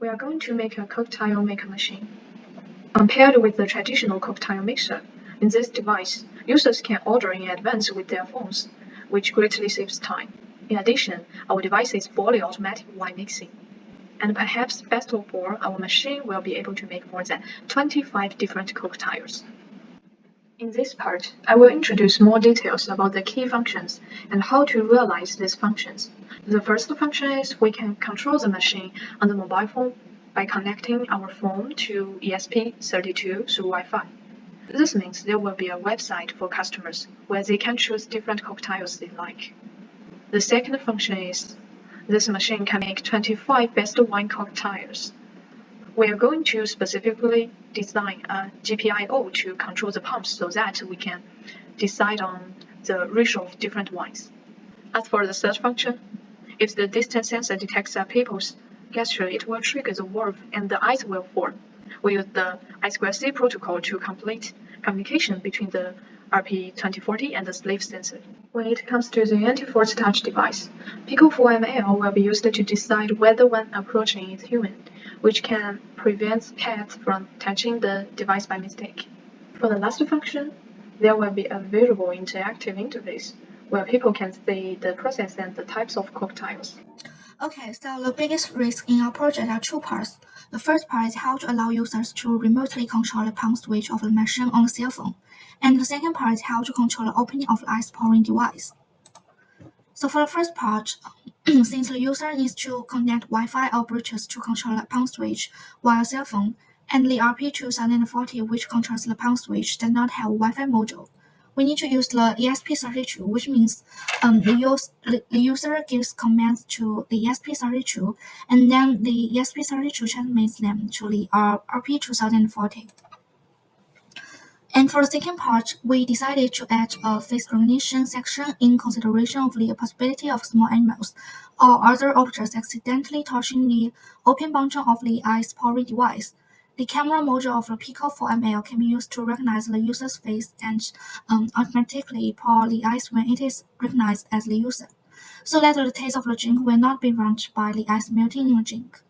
We are going to make a cocktail maker machine. Compared with the traditional cocktail mixer, in this device, users can order in advance with their phones, which greatly saves time. In addition, our device is fully automatic wine mixing. And perhaps best of all, our machine will be able to make more than 25 different cocktails. In this part, I will introduce more details about the key functions and how to realize these functions. The first function is we can control the machine on the mobile phone by connecting our phone to ESP32 through Wi-Fi. This means there will be a website for customers where they can choose different cocktails they like. The second function is this machine can make 25 best wine cocktails. We are going to specifically design a GPIO to control the pumps so that we can decide on the ratio of different wines. As for the third function, if the distance sensor detects a people's gesture, it will trigger the valve and the ice will form. We use the I2C protocol to complete communication between the RP2040 and the slave sensor. When it comes to the anti-force touch device, Pico4ML will be used to decide whether one approaching is human, which can prevent pets from touching the device by mistake. For the last function, there will be a visual interactive interface where people can see the process and the types of cocktails. Okay, so the biggest risk in our project are two parts. The first part is how to allow users to remotely control the pump switch of the machine on the cell phone. And the second part is how to control the opening of the ice pouring device. So for the first part, since the user needs to connect Wi-Fi or Bluetooth to control the pump switch via cell phone, and the RP2040 which controls the pump switch does not have a Wi-Fi module, we need to use the ESP32, which means the user gives commands to the ESP32, and then the ESP32 transmits them to the RP2040. And for the second part, we decided to add a face recognition section in consideration of the possibility of small animals or other objects accidentally touching the open button of the ice pouring device. The camera module of the Pico4ML can be used to recognize the user's face and automatically pour the ice when it is recognized as the user, so that the taste of the drink will not be ruined by the ice melting in the drink.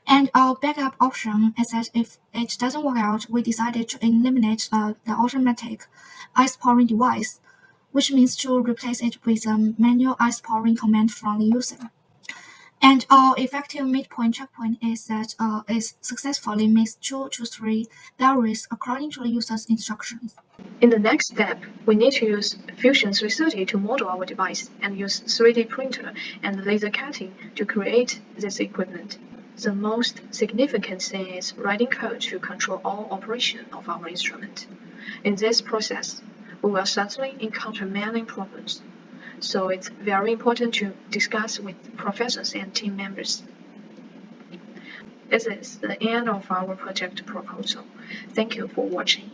And our backup option is that if it doesn't work out, we decided to eliminate the automatic ice pouring device, which means to replace it with a manual ice pouring command from the user. And our effective midpoint checkpoint is that it successfully makes 2 to 3 diaries according to the user's instructions. In the next step, we need to use Fusion 330 to model our device and use 3D printer and laser cutting to create this equipment. The most significant thing is writing code to control all operation of our instrument. In this process, we will certainly encounter many problems, so it's very important to discuss with professors and team members. This is the end of our project proposal. Thank you for watching.